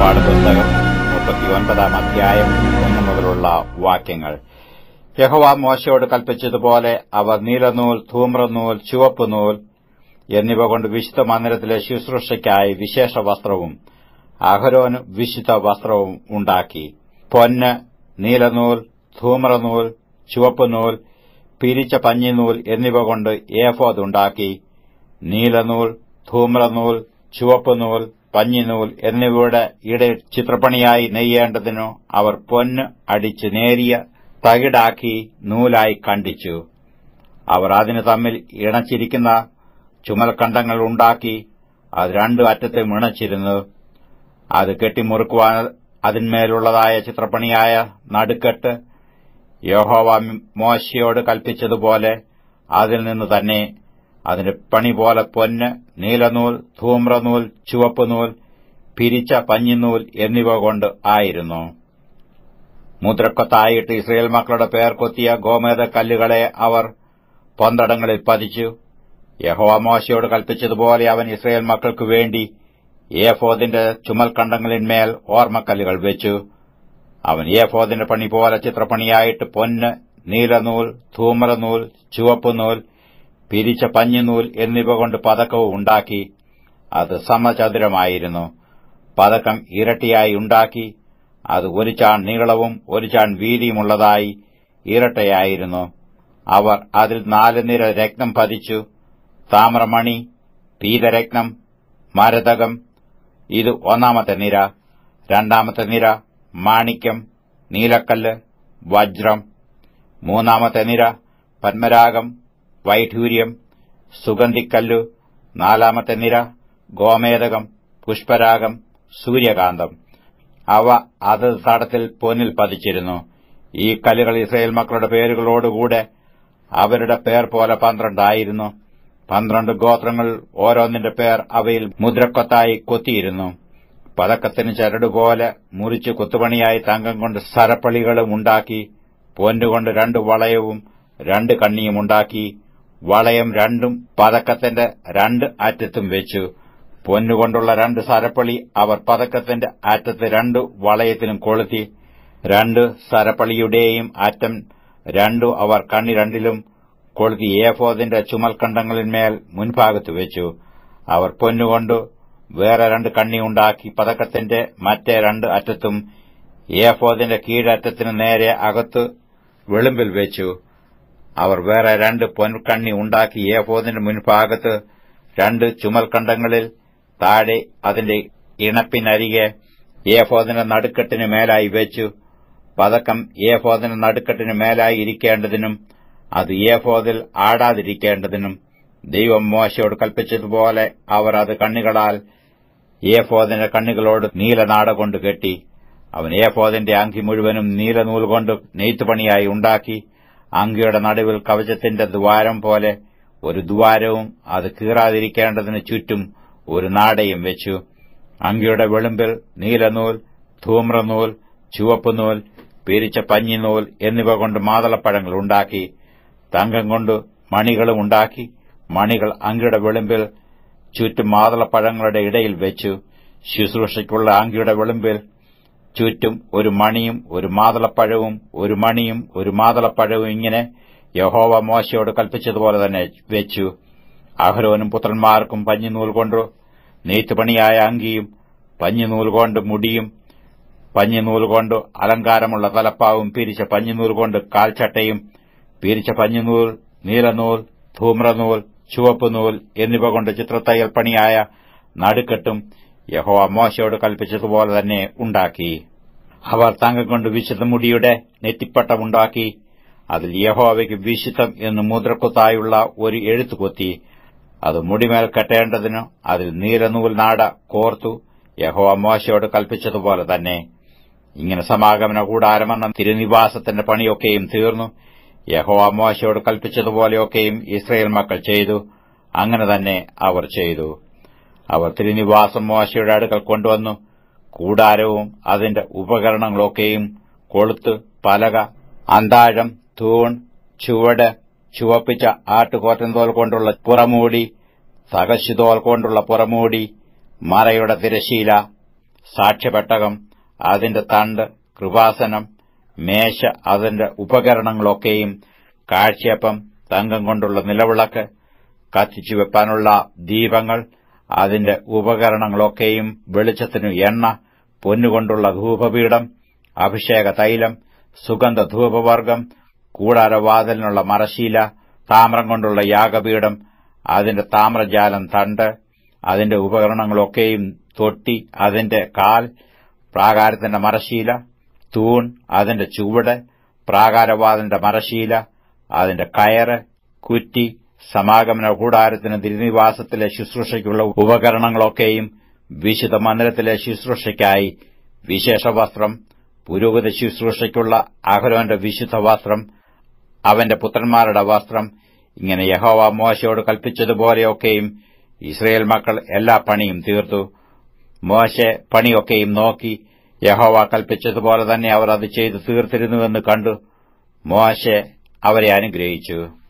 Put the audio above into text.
പുറപ്പാട് പുസ്തകം 39 അധ്യായം 1 മുതലുള്ള വാക്യങ്ങൾ. യഹോവ മോശയോട് കൽപ്പിച്ചതുപോലെ അവർ നീലനൂൽ, ധൂമ്രനൂൽ, ചുവപ്പുനൂൽ എന്നിവ കൊണ്ട് വിശുദ്ധ മന്ദിരത്തിലെ ശുശ്രൂഷയ്ക്കായി വിശേഷ വസ്ത്രവും അഹരോന് വിശുദ്ധ വസ്ത്രവും ഉണ്ടാക്കി. പൊന്ന്, നീലനൂൽ, ധൂമ്രനൂൽ, ചുവപ്പുനൂൽ, പിരിച്ച പഞ്ഞിനൂൽ എന്നിവ കൊണ്ട് ഏഫോദ് ഉണ്ടാക്കി. നീലനൂൽ, ധൂമ്രനൂൽ, ചുവപ്പുനൂൽ, പഞ്ഞിനൂൽ എന്നിവയുടെ ഇടയിൽ ചിത്രപ്പണിയായി നെയ്യേണ്ടതിനു അവർ പൊന്ന് അടിച്ച് നേരിയ തകിടാക്കി നൂലായി കണ്ടിച്ചു. അവർ അതിന് തമ്മിൽ ഇണച്ചിരിക്കുന്ന ചുമൽക്കണ്ടങ്ങൾ ഉണ്ടാക്കി അത് രണ്ടു അറ്റത്തും ഇണച്ചിരുന്നു. അത് കെട്ടിമുറുക്കുവാൻ അതിന്മേലുള്ളതായ ചിത്രപ്പണിയായ നടുക്കെട്ട് യഹോവ മോശയോട് കൽപ്പിച്ചതുപോലെ അതിൽ നിന്ന് തന്നെ അതിന്റെ പണി പോലെ പൊന്ന്, നീലനൂൽ, ധൂമ്രനൂൽ, ചുവപ്പുനൂൽ, പിരിച്ച പഞ്ഞിനൂൽ എന്നിവ കൊണ്ട് ആയിരുന്നു. മുദ്രക്കൊത്തായിട്ട് ഇസ്രയേൽ മക്കളുടെ പേർ കൊത്തിയ ഗോമേദക്കല്ലുകളെ അവർ പൊന്തടങ്ങളിൽ പതിച്ചു. യഹോവ മോശയോട് കൽപ്പിച്ചതുപോലെ അവൻ ഇസ്രയേൽ മക്കൾക്കു വേണ്ടി ഏഫോദിന്റെ ചുമൽക്കണ്ടങ്ങളിന്മേൽ ഓർമ്മക്കല്ലുകൾ വെച്ചു. അവൻ ഏഫോദിന്റെ പണി പോലെ ചിത്രപ്പണിയായിട്ട് പൊന്ന്, നീലനൂൽ, ധൂമ്രനൂൽ, ചുവപ്പുനൂൽ, പിരിച്ച പഞ്ഞിനൂൽ എന്നിവ കൊണ്ട് പതക്കവും ഉണ്ടാക്കി. അത് സമചതുരമായിരുന്നു. പതക്കം ഇരട്ടിയായി ഉണ്ടാക്കി. അത് ഒരു ചാൺ നീളവും ഒരു ചാൺ വീതിയുമുള്ളതായി ഇരട്ടയായിരുന്നു. അവർ അതിൽ 4 നിര രത്നം പതിച്ചു. താമ്രമണി, പീതരത്നം, മരതകം ഇത് 1-ാമത്തെ നിര. 2-ാമത്തെ നിര മാണിക്യം, നീലക്കല്ല്, വജ്രം. 3-ാമത്തെ നിര പത്മരാഗം, വൈഢൂര്യം, സുഗന്ധിക്കല്ലു. 4-ാമത്തെ നിര ഗോമേദകം, പുഷ്പരാഗം, സൂര്യകാന്തം. അവ അത് തടത്തിൽ പൊന്നിൽ പതിച്ചിരുന്നു. ഈ കല്ലുകൾ ഇസ്രയേൽ മക്കളുടെ പേരുകളോടുകൂടെ അവരുടെ പേർ പോലെ 12 ആയിരുന്നു. 12 ഗോത്രങ്ങൾ ഓരോന്നിന്റെ പേർ അവയിൽ മുദ്രക്കൊത്തായി കൊത്തിയിരുന്നു. പതക്കത്തിന് ചരടുപോലെ മുറിച്ച് കൊത്തുപണിയായി തങ്കം കൊണ്ട് സരപ്പളികളും ഉണ്ടാക്കി. പൊന്നുകൊണ്ട് 2 വളയവും 2 കണ്ണിയും ഉണ്ടാക്കി. വളയം 2ഉം പതക്കത്തിന്റെ 2 അറ്റത്തും വെച്ചു. പൊന്നുകൊണ്ടുള്ള 2 സരപ്പളി അവർ പതക്കത്തിന്റെ അറ്റത്ത് 2 വളയത്തിനും കൊളുത്തി. 2 സരപ്പളിയുടെയും അറ്റം 2 അവർ കണ്ണി 2ലും കൊളുത്തി ഏഫോദിന്റെ ചുമൽക്കണ്ടങ്ങളിന്മേൽ മുൻഭാഗത്ത് വെച്ചു. അവർ പൊന്നുകൊണ്ട് വേറെ 2 കണ്ണി ഉണ്ടാക്കി പതക്കത്തിന്റെ മറ്റേ 2 അറ്റത്തും ഏഫോദിന്റെ കീഴറ്റത്തിന് നേരെ അകത്ത് വെളുമ്പിൽ വെച്ചു. അവർ വേറെ 2 പൊൻകണ്ണി ഉണ്ടാക്കി ഏഫോദിന്റെ മുൻഭാഗത്ത് 2 ചുമൽക്കണ്ടങ്ങളിൽ താഴെ അതിന്റെ ഇണപ്പിനരികെ ഏഫോദിന്റെ നടുക്കെട്ടിന് മേലായി വെച്ചു. പതക്കം ഏഫോദിന്റെ നടുക്കെട്ടിന് മേലായി ഇരിക്കേണ്ടതിനും അത് ഏഫോദിൽ ആടാതിരിക്കേണ്ടതിനും ദൈവം മോശയോട് കൽപ്പിച്ചതുപോലെ അവർ അത് കണ്ണികളാൽ ഏഫോദിന്റെ കണ്ണികളോട് നീലനാട കൊണ്ട് കെട്ടി. അവൻ ഏഫോദിന്റെ അങ്കി മുഴുവനും നീലനൂൽ കൊണ്ട് നെയ്ത്തുപണിയായി ഉണ്ടാക്കി. അങ്കിയുടെ നടുവിൽ കവചത്തിന്റെ ദ്വാരം പോലെ ഒരു ദ്വാരവും അത് കീറാതിരിക്കേണ്ടതിന് ചുറ്റും ഒരു നാടയും വെച്ചു. അങ്കിയുടെ വെളുമ്പിൽ നീലനൂൽ, ധൂമ്രനൂൽ, ചുവപ്പുനൂൽ, പിരിച്ച പഞ്ഞിനൂൽ എന്നിവ കൊണ്ട് മാതളപ്പഴങ്ങൾ ഉണ്ടാക്കി. തങ്കം കൊണ്ട് മണികളും ഉണ്ടാക്കി. മണികൾ അങ്കിയുടെ വെളുമ്പിൽ ചുറ്റും മാതളപ്പഴങ്ങളുടെ ഇടയിൽ വെച്ചു. ശുശ്രൂഷയ്ക്കുള്ള അങ്കിയുടെ വെളുമ്പിൽ ചുറ്റും ഒരു മണിയും ഒരു മാതളപ്പഴവും ഒരു മണിയും ഒരു മാതളപ്പഴവും ഇങ്ങനെ യഹോവ മോശയോട് കൽപ്പിച്ചതുപോലെ തന്നെ വെച്ചു. അഹരോനും പുത്രന്മാർക്കും പഞ്ഞിനൂൽ കൊണ്ട് നെയ്ത്തുപണിയായ അങ്കിയും പഞ്ഞിനൂൽ കൊണ്ട് മുടിയും പഞ്ഞിനൂൽ കൊണ്ട് അലങ്കാരമുള്ള തലപ്പാവും പിരിച്ച പഞ്ഞിനൂൽ കൊണ്ട് കാൽച്ചട്ടയും പിരിച്ച പഞ്ഞിനൂൽ, നീലനൂൽ, ധൂമ്രനൂൽ, ചുവപ്പുനൂൽ എന്നിവ കൊണ്ട് ചിത്രത്തയ്യൽ പണിയായ നടുക്കെട്ടും യഹോവ മോശയോട് കൽപ്പിച്ചതുപോലെ തന്നെ ഉണ്ടാക്കി. അവർ തങ്കം കൊണ്ട് വിശുദ്ധ മുടിയുടെ നെറ്റിപ്പട്ടമുണ്ടാക്കി. അതിൽ യഹോവയ്ക്ക് വിശുദ്ധം എന്ന് മുദ്രക്കൊത്തായുള്ള ഒരു എഴുത്തു കൊത്തി. അത് മുടിമേൽ കെട്ടേണ്ടതിനു അതിൽ നീലനൂൽ നാട കോർത്തു. യഹോവ മോശയോട് കൽപ്പിച്ചതുപോലെ തന്നെ. ഇങ്ങനെ സമാഗമന കൂടാരമെന്ന തിരുനിവാസത്തിന്റെ പണിയൊക്കെയും തീർന്നു. യഹോവ മോശയോട് കൽപ്പിച്ചതുപോലെയൊക്കെയും ഇസ്രയേൽ മക്കൾ ചെയ്തു. അങ്ങനെ തന്നെ അവർ ചെയ്തു. അവർ തിരുനിവാസം മോശയുടെ അടുക്കൽ കൊണ്ടുവന്നു. കൂടാരവും അതിന്റെ ഉപകരണങ്ങളൊക്കെയും കൊളുത്ത്, പലക, അന്താഴം, തൂൺ, ചുവട്, ചുവപ്പിച്ച ആട്ടുകോറ്റൻതോൽ കൊണ്ടുള്ള പുറമൂടി, തകശുതോൽ കൊണ്ടുള്ള പുറമൂടി, മറയുടെ തിരശീല, സാക്ഷ്യപെട്ടകം, അതിന്റെ തണ്ട്, കൃപാസനം, മേശ, അതിന്റെ ഉപകരണങ്ങളൊക്കെയും, കാഴ്ചയപ്പം, തങ്കം കൊണ്ടുള്ള നിലവിളക്ക്, കത്തിച്ചു വെപ്പാനുള്ള ദീപങ്ങൾ, അതിന്റെ ഉപകരണങ്ങളൊക്കെയും, വെളിച്ചത്തിനു എണ്ണ, പൊന്നുകൊണ്ടുള്ള ധൂപപീഠം, അഭിഷേക തൈലം, സുഗന്ധധൂപവർഗം, കൂടാരവാതിലിനുള്ള മറശ്ശീല, താമ്രം കൊണ്ടുള്ള യാഗപീഠം, അതിന്റെ താമ്രജാലം തണ്ട്, അതിന്റെ ഉപകരണങ്ങളൊക്കെയും, തൊട്ടി, അതിന്റെ കാൽ, പ്രാകാരത്തിന്റെ മറശ്ശീല, തൂൺ, അതിന്റെ ചുവട്, പ്രാകാരവാതിലിന്റെ മറശ്ശീല, അതിന്റെ കയറ്, കുറ്റി, സമാഗമന കൂടാരത്തിന് തിരുനിവാസത്തിലെ ശുശ്രൂഷയ്ക്കുള്ള ഉപകരണങ്ങളൊക്കെയും, വിശുദ്ധ മന്ദിരത്തിലെ ശുശ്രൂഷയ്ക്കായി വിശേഷവസ്ത്രം, പുരോഹിത ശുശ്രൂഷയ്ക്കുള്ള അഹരോന്റെ വിശുദ്ധ വസ്ത്രം, അവന്റെ പുത്രന്മാരുടെ വസ്ത്രം, ഇങ്ങനെ യഹോവ മോശയോട് കൽപ്പിച്ചതുപോലെയൊക്കെയും ഇസ്രയേൽ മക്കൾ എല്ലാ പണിയും തീർത്തു. മോശെ പണിയൊക്കെയും നോക്കി, യഹോവ കൽപ്പിച്ചതുപോലെ തന്നെ അവർ അത് ചെയ്തു തീർത്തിരുന്നുവെന്ന് കണ്ടു. മോശെ അവരെ അനുഗ്രഹിച്ചു.